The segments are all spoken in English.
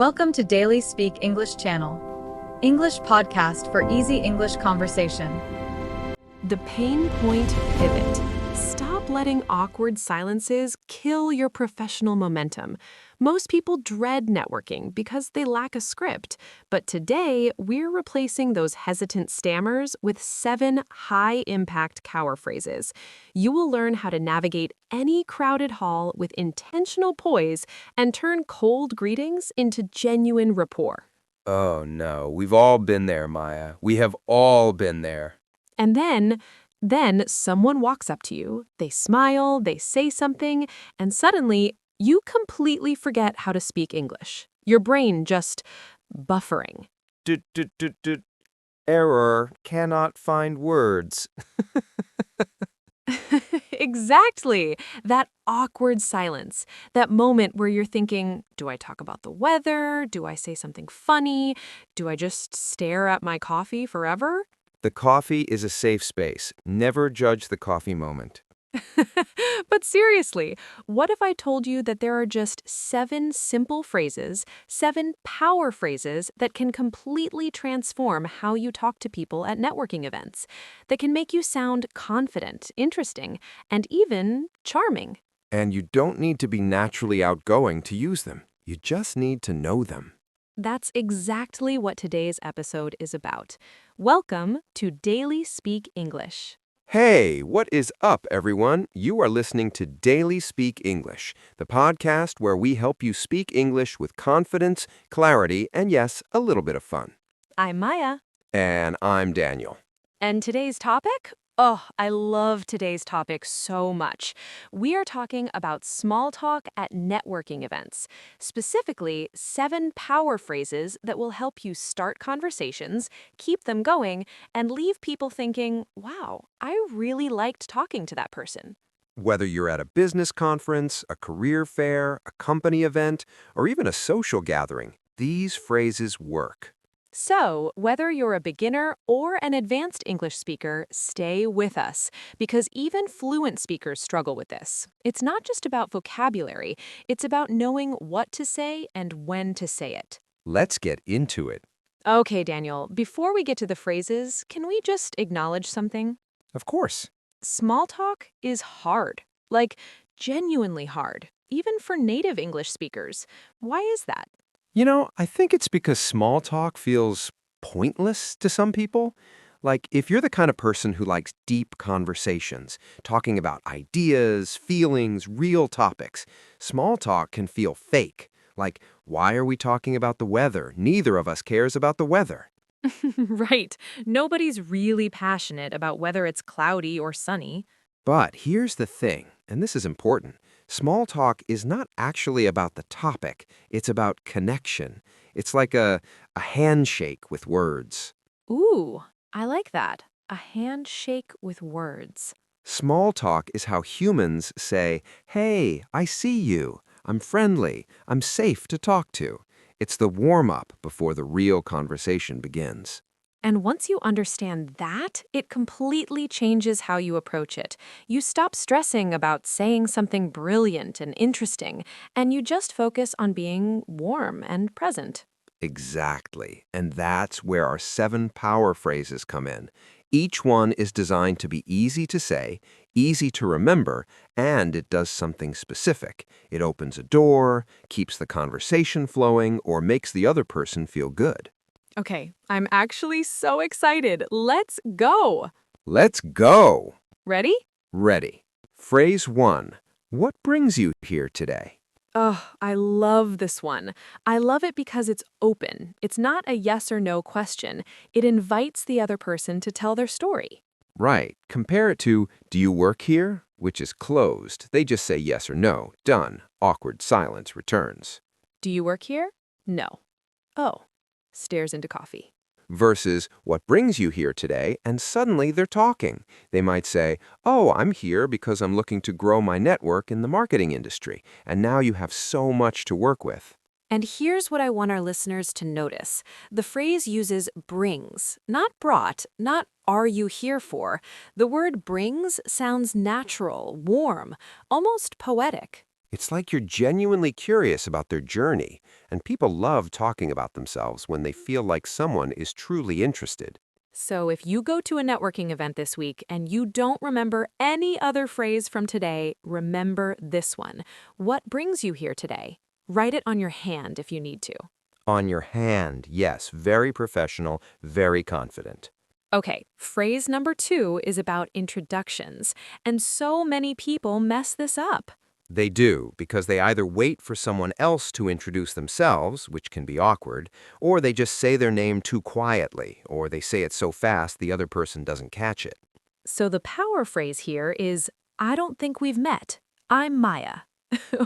Welcome to Daily Speak English channel, English podcast for easy English conversation. The pain point pivot. Stop letting awkward silences kill your professional momentum. Most people dread networking because they lack a script, but today we're replacing those hesitant stammers with 7 high-impact cower phrases. You will learn how to navigate any crowded hall with intentional poise and turn cold greetings into genuine rapport. Oh no, we've all been there, Maya. We have all been there. And then someone walks up to you, they smile, they say something, and suddenly you completely forget how to speak English. Your brain just buffering. Error, cannot find words. Exactly. That awkward silence. That moment where you're thinking, do I talk about the weather? Do I say something funny? Do I just stare at my coffee forever? The coffee is a safe space. Never judge the coffee moment. But seriously, what if I told you that there are just 7 simple phrases, 7 power phrases that can completely transform how you talk to people at networking events, that can make you sound confident, interesting, and even charming? And you don't need to be naturally outgoing to use them. You just need to know them. That's exactly what today's episode is about. Welcome to Daily Speak English. Hey, what is up, everyone? You are listening to Daily Speak English, the podcast where we help you speak English with confidence, clarity, and yes, a little bit of fun. I'm Maya. And I'm Daniel. And today's topic? Oh, I love today's topic so much. We are talking about small talk at networking events, specifically 7 power phrases that will help you start conversations, keep them going, and leave people thinking, wow, I really liked talking to that person. Whether you're at a business conference, a career fair, a company event, or even a social gathering, these phrases work. So, whether you're a beginner or an advanced English speaker, stay with us, because even fluent speakers struggle with this. It's not just about vocabulary, it's about knowing what to say and when to say it. Let's get into it. Okay, Daniel, before we get to the phrases, can we just acknowledge something? Of course. Small talk is hard, like genuinely hard, even for native English speakers. Why is that? I think it's because small talk feels pointless to some people. Like, if you're the kind of person who likes deep conversations, talking about ideas, feelings, real topics, small talk can feel fake. Like, why are we talking about the weather? Neither of us cares about the weather. Right. Nobody's really passionate about whether it's cloudy or sunny. But here's the thing, and this is important. Small talk is not actually about the topic. It's about connection. It's like a handshake with words. Ooh, I like that. A handshake with words. Small talk is how humans say, hey, I see you. I'm friendly. I'm safe to talk to. It's the warm-up before the real conversation begins. And once you understand that, it completely changes how you approach it. You stop stressing about saying something brilliant and interesting, and you just focus on being warm and present. Exactly. And that's where our 7 power phrases come in. Each one is designed to be easy to say, easy to remember, and it does something specific. It opens a door, keeps the conversation flowing, or makes the other person feel good. Okay, I'm actually so excited. Let's go. Let's go! Ready? Ready. Phrase 1. What brings you here today? Oh, I love this one. I love it because it's open. It's not a yes or no question. It invites the other person to tell their story. Right. Compare it to, do you work here? Which is closed. They just say yes or no. Done. Awkward silence returns. Do you work here? No. Oh. Stares into coffee. Versus, what brings you here today? And suddenly they're talking. They might say, oh, I'm here because I'm looking to grow my network in the marketing industry. And now you have so much to work with. And here's what I want our listeners to notice. The phrase uses brings, not brought, not are you here for. The word brings sounds natural, warm, almost poetic. It's like you're genuinely curious about their journey, and people love talking about themselves when they feel like someone is truly interested. So if you go to a networking event this week and you don't remember any other phrase from today, remember this one. What brings you here today? Write it on your hand if you need to. On your hand, yes, very professional, very confident. Okay, phrase number 2 is about introductions, and so many people mess this up. They do, because they either wait for someone else to introduce themselves, which can be awkward, or they just say their name too quietly, or they say it so fast the other person doesn't catch it. So the power phrase here is, I don't think we've met. I'm Maya.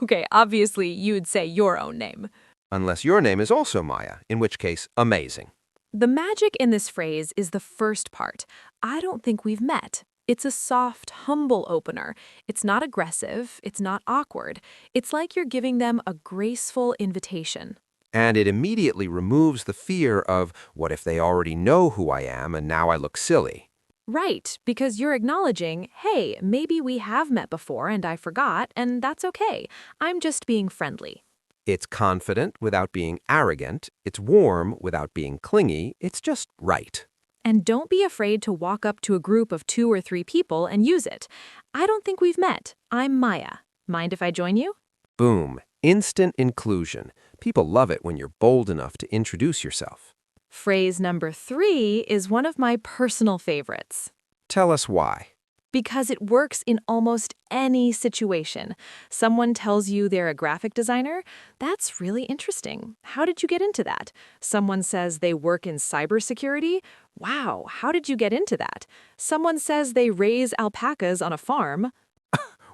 Okay, obviously you would say your own name. Unless your name is also Maya, in which case, amazing. The magic in this phrase is the first part. I don't think we've met. It's a soft, humble opener. It's not aggressive. It's not awkward. It's like you're giving them a graceful invitation. And it immediately removes the fear of, what if they already know who I am and now I look silly? Right, because you're acknowledging, hey, maybe we have met before and I forgot, and that's okay. I'm just being friendly. It's confident without being arrogant. It's warm without being clingy. It's just right. And don't be afraid to walk up to a group of 2 or 3 people and use it. I don't think we've met. I'm Maya. Mind if I join you? Boom. Instant inclusion. People love it when you're bold enough to introduce yourself. Phrase number 3 is one of my personal favorites. Tell us why. Because it works in almost any situation. Someone tells you they're a graphic designer? That's really interesting. How did you get into that? Someone says they work in cybersecurity? Wow, how did you get into that? Someone says they raise alpacas on a farm?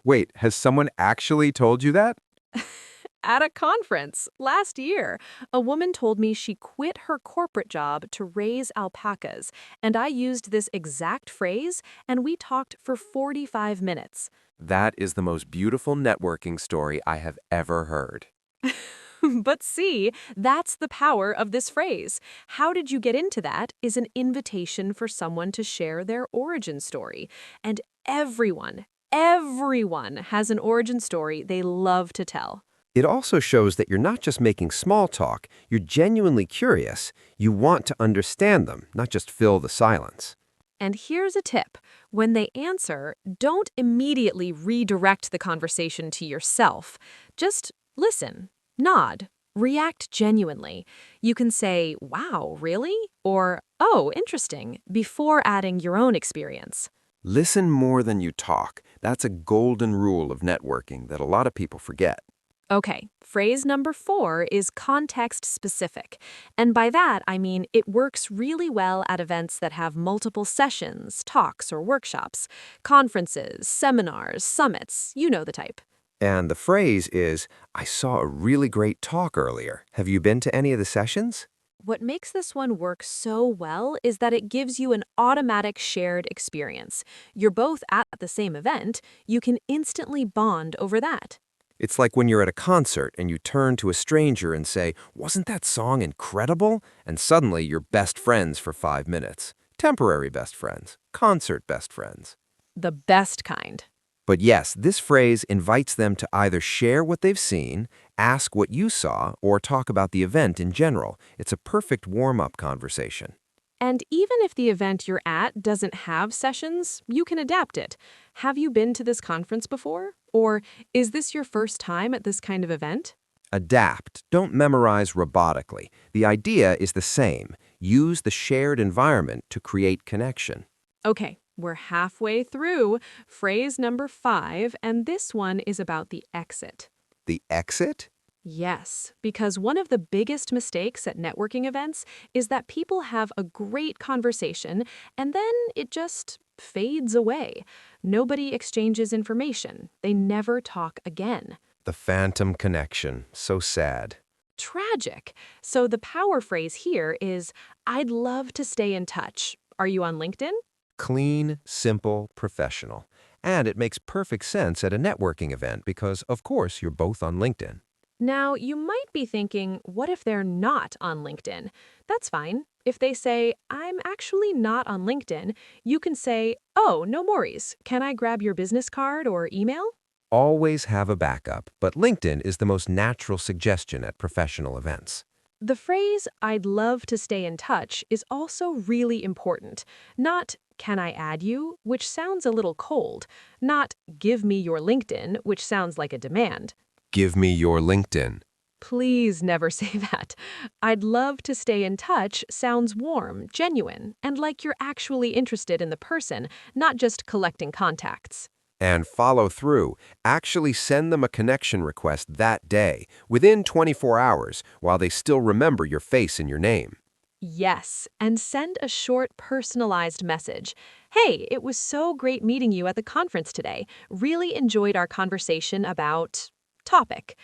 Wait, has someone actually told you that? At a conference last year, a woman told me she quit her corporate job to raise alpacas, and I used this exact phrase, and we talked for 45 minutes. That is the most beautiful networking story I have ever heard. But see, that's the power of this phrase. How did you get into that is an invitation for someone to share their origin story. And everyone has an origin story they love to tell. It also shows that you're not just making small talk, you're genuinely curious. You want to understand them, not just fill the silence. And here's a tip. When they answer, don't immediately redirect the conversation to yourself. Just listen, nod, react genuinely. You can say, wow, really? Or, oh, interesting, before adding your own experience. Listen more than you talk. That's a golden rule of networking that a lot of people forget. Okay, phrase number 4 is context specific. And by that, I mean it works really well at events that have multiple sessions, talks, or workshops, conferences, seminars, summits, you know the type. And the phrase is, I saw a really great talk earlier. Have you been to any of the sessions? What makes this one work so well is that it gives you an automatic shared experience. You're both at the same event, you can instantly bond over that. It's like when you're at a concert and you turn to a stranger and say, wasn't that song incredible? And suddenly you're best friends for 5 minutes. Temporary best friends. Concert best friends. The best kind. But yes, this phrase invites them to either share what they've seen, ask what you saw, or talk about the event in general. It's a perfect warm-up conversation. And even if the event you're at doesn't have sessions, you can adapt it. Have you been to this conference before? Or is this your first time at this kind of event? Adapt. Don't memorize robotically. The idea is the same. Use the shared environment to create connection. Okay, we're halfway through phrase number 5, and this one is about the exit. The exit? Yes, because one of the biggest mistakes at networking events is that people have a great conversation and then it just fades away. Nobody exchanges information. They never talk again. The phantom connection. So sad. Tragic. So the power phrase here is, I'd love to stay in touch. Are you on LinkedIn? Clean, simple, professional. And it makes perfect sense at a networking event because, of course, you're both on LinkedIn. Now, you might be thinking, what if they're not on LinkedIn? That's fine. If they say, I'm actually not on LinkedIn, you can say, oh, no worries. Can I grab your business card or email? Always have a backup, but LinkedIn is the most natural suggestion at professional events. The phrase, "I'd love to stay in touch," is also really important. Not, "Can I add you?" which sounds a little cold. Not, "Give me your LinkedIn," which sounds like a demand. Give me your LinkedIn. Please never say that. "I'd love to stay in touch" sounds warm, genuine, and like you're actually interested in the person, not just collecting contacts. And follow through. Actually send them a connection request that day, within 24 hours, while they still remember your face and your name. Yes, and send a short, personalized message. "Hey, it was so great meeting you at the conference today. Really enjoyed our conversation about topic."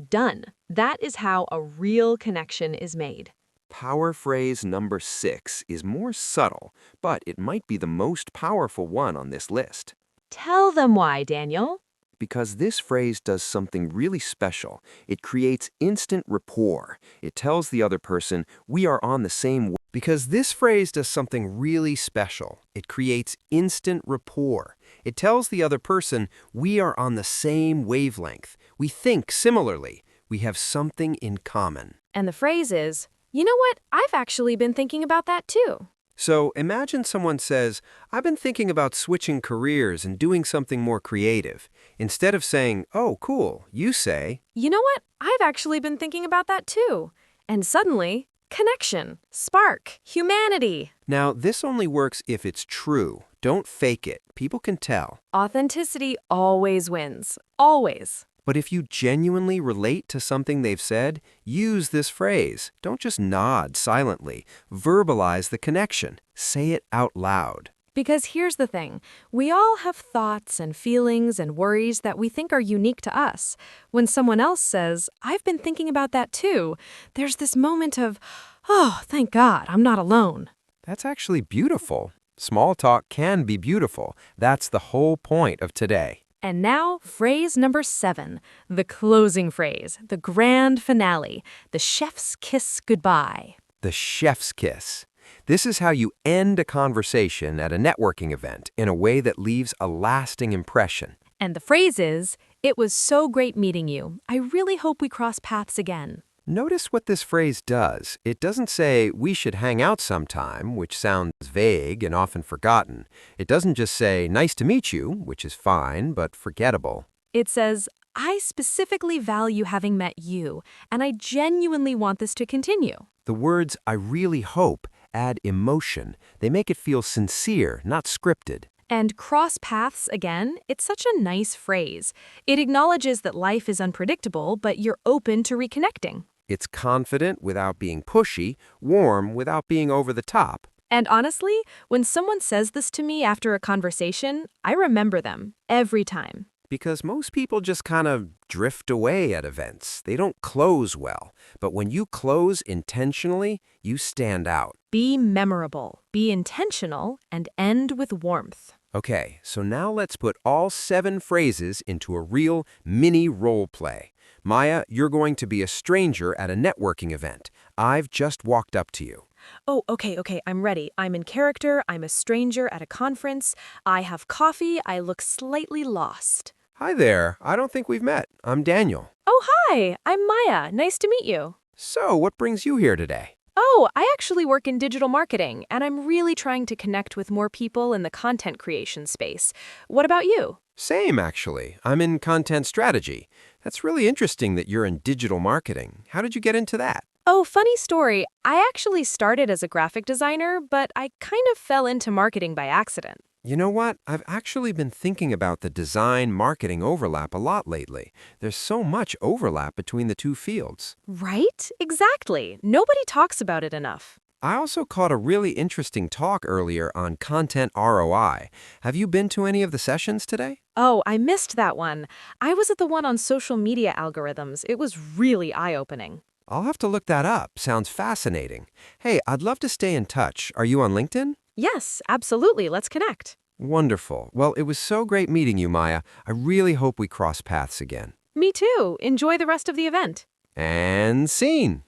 Done. That is how a real connection is made. Power phrase number 6 is more subtle, but it might be the most powerful one on this list. Tell them why, Daniel. Because this phrase does something really special. It creates instant rapport. It tells the other person, we are on the same. Because this phrase does something really special. It creates instant rapport. It tells the other person, we are on the same wavelength. We think similarly. We have something in common. And the phrase is, "You know what? I've actually been thinking about that too." So imagine someone says, I've been thinking about switching careers and doing something more creative. Instead of saying, oh, cool, you say, "You know what? I've actually been thinking about that too." And suddenly, connection, spark, humanity. now this only works if it's true. Don't fake it. People can tell. Authenticity always wins. Always. But if you genuinely relate to something they've said, use this phrase. Don't just nod silently. Verbalize the connection. Say it out loud. Because here's the thing. We all have thoughts and feelings and worries that we think are unique to us. When someone else says, "I've been thinking about that too," there's this moment of, "Oh, thank God, I'm not alone." That's actually beautiful. Small talk can be beautiful. That's the whole point of today. And now, phrase number 7, the closing phrase, the grand finale, the chef's kiss goodbye. The chef's kiss. This is how you end a conversation at a networking event in a way that leaves a lasting impression. And the phrase is, "It was so great meeting you. I really hope we cross paths again." Notice what this phrase does. It doesn't say, we should hang out sometime, which sounds vague and often forgotten. It doesn't just say, nice to meet you, which is fine, but forgettable. It says, "I specifically value having met you, and I genuinely want this to continue." The words, I really hope, add emotion. They make it feel sincere, not scripted. And cross paths again, it's such a nice phrase. It acknowledges that life is unpredictable, but you're open to reconnecting. It's confident without being pushy, warm without being over the top. And honestly, when someone says this to me after a conversation, I remember them every time. Because most people just kind of drift away at events. They don't close well. But when you close intentionally, you stand out. Be memorable, be intentional, and end with warmth. Okay, so now let's put all 7 phrases into a real mini role play. Maya, you're going to be a stranger at a networking event. I've just walked up to you. Oh, okay, I'm ready. I'm in character, I'm a stranger at a conference, I have coffee, I look slightly lost. Hi there. I don't think we've met. I'm Daniel. Oh, hi, I'm Maya. Nice to meet you. So, what brings you here today? Oh, I actually work in digital marketing, and I'm really trying to connect with more people in the content creation space. What about you? Same, actually. I'm in content strategy. That's really interesting that you're in digital marketing. How did you get into that? Oh, funny story. I actually started as a graphic designer, but I kind of fell into marketing by accident. You know what? I've actually been thinking about the design-marketing overlap a lot lately. There's so much overlap between the two fields. Right? Exactly. Nobody talks about it enough. I also caught a really interesting talk earlier on content ROI. Have you been to any of the sessions today? Oh, I missed that one. I was at the one on social media algorithms. It was really eye-opening. I'll have to look that up. Sounds fascinating. Hey, I'd love to stay in touch. Are you on LinkedIn? Yes, absolutely. Let's connect. Wonderful. Well, it was so great meeting you, Maya. I really hope we cross paths again. Me too. Enjoy the rest of the event. And scene.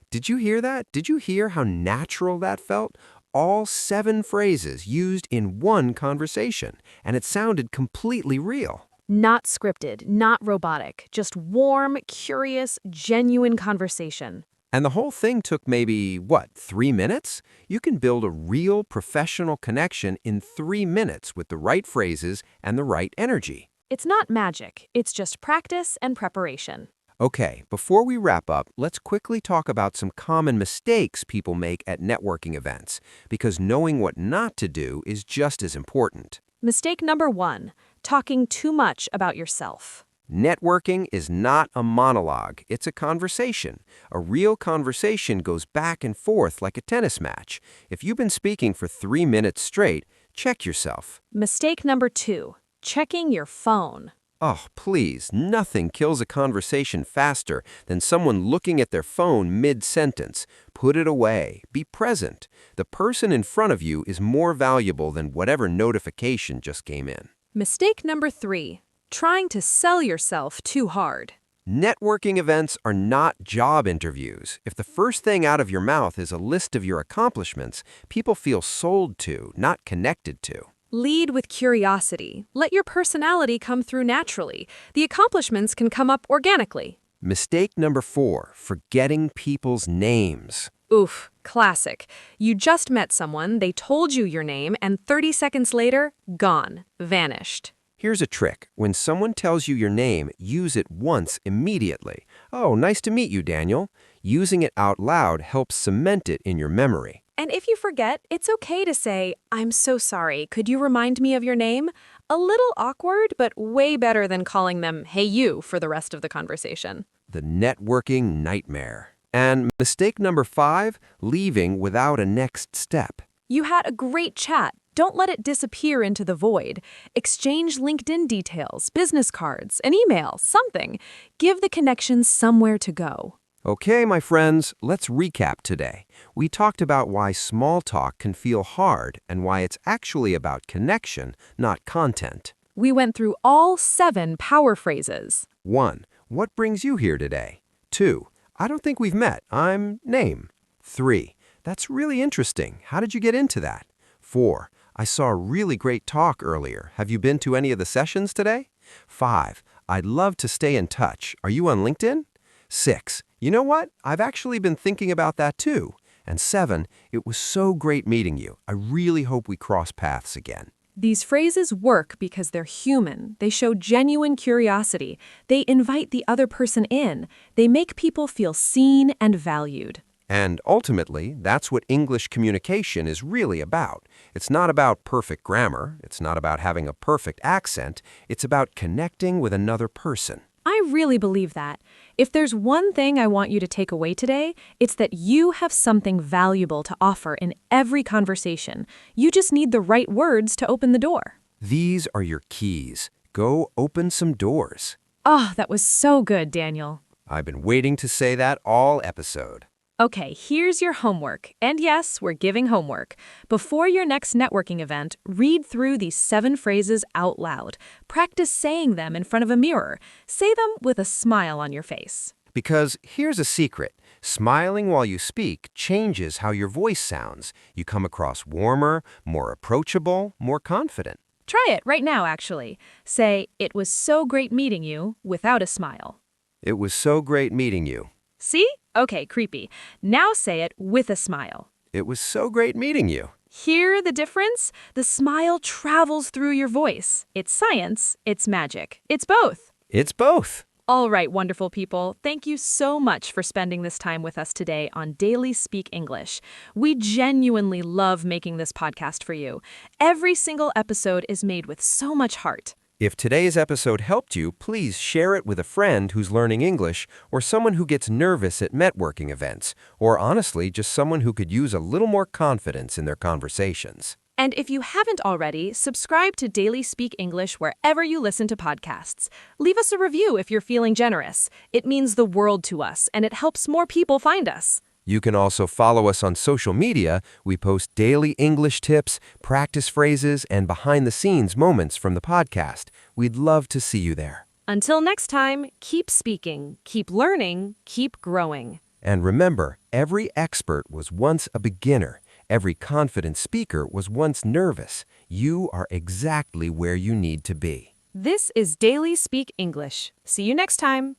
Did you hear that? Did you hear how natural that felt? All 7 phrases used in one conversation, and it sounded completely real. Not scripted, not robotic, just warm, curious, genuine conversation. And the whole thing took maybe, 3 minutes? You can build a real professional connection in 3 minutes with the right phrases and the right energy. It's not magic, it's just practice and preparation. Okay, before we wrap up, let's quickly talk about some common mistakes people make at networking events, because knowing what not to do is just as important. Mistake number 1, talking too much about yourself. Networking is not a monologue, it's a conversation. A real conversation goes back and forth like a tennis match. If you've been speaking for 3 minutes straight, check yourself. Mistake number 2, checking your phone. Oh, please, nothing kills a conversation faster than someone looking at their phone mid-sentence. Put it away. Be present. The person in front of you is more valuable than whatever notification just came in. Mistake number 3, trying to sell yourself too hard. Networking events are not job interviews. If the first thing out of your mouth is a list of your accomplishments, people feel sold to, not connected to. Lead with curiosity. Let your personality come through naturally. The accomplishments can come up organically. Mistake number 4, forgetting people's names. Oof, classic. You just met someone, they told you your name, and 30 seconds later, gone, vanished. Here's a trick. When someone tells you your name, use it once immediately. Oh, nice to meet you, Daniel. Using it out loud helps cement it in your memory. And if you forget, it's okay to say, I'm so sorry, could you remind me of your name? A little awkward, but way better than calling them, hey you, for the rest of the conversation. The networking nightmare. And mistake number 5, leaving without a next step. You had a great chat. Don't let it disappear into the void. Exchange LinkedIn details, business cards, an email, something. Give the connection somewhere to go. Okay, my friends, let's recap today. We talked about why small talk can feel hard and why it's actually about connection, not content. We went through all 7 power phrases. 1. What brings you here today? 2. I don't think we've met. I'm name. 3. That's really interesting. How did you get into that? 4. I saw a really great talk earlier. Have you been to any of the sessions today? 5. I'd love to stay in touch. Are you on LinkedIn? 6. You know what? I've actually been thinking about that too. And 7. It was so great meeting you. I really hope we cross paths again. These phrases work because they're human. They show genuine curiosity. They invite the other person in. They make people feel seen and valued. And ultimately, that's what English communication is really about. It's not about perfect grammar. It's not about having a perfect accent. It's about connecting with another person. I really believe that. If there's one thing I want you to take away today, it's that you have something valuable to offer in every conversation. You just need the right words to open the door. These are your keys. Go open some doors. Oh, that was so good, Daniel. I've been waiting to say that all episode. Okay, here's your homework. And yes, we're giving homework. Before your next networking event, read through these 7 phrases out loud. Practice saying them in front of a mirror. Say them with a smile on your face. Because here's a secret. Smiling while you speak changes how your voice sounds. You come across warmer, more approachable, more confident. Try it right now, actually. Say, it was so great meeting you, without a smile. It was so great meeting you. See? Okay, creepy. Now say it with a smile. It was so great meeting you. Hear the difference? The smile travels through your voice. It's science, it's magic. It's both. It's both. All right, wonderful people. Thank you so much for spending this time with us today on Daily Speak English. We genuinely love making this podcast for you. Every single episode is made with so much heart. If today's episode helped you, please share it with a friend who's learning English or someone who gets nervous at networking events, or honestly, just someone who could use a little more confidence in their conversations. And if you haven't already, subscribe to Daily Speak English wherever you listen to podcasts. Leave us a review if you're feeling generous. It means the world to us, and it helps more people find us. You can also follow us on social media. We post daily English tips, practice phrases, and behind-the-scenes moments from the podcast. We'd love to see you there. Until next time, keep speaking, keep learning, keep growing. And remember, every expert was once a beginner. Every confident speaker was once nervous. You are exactly where you need to be. This is Daily Speak English. See you next time.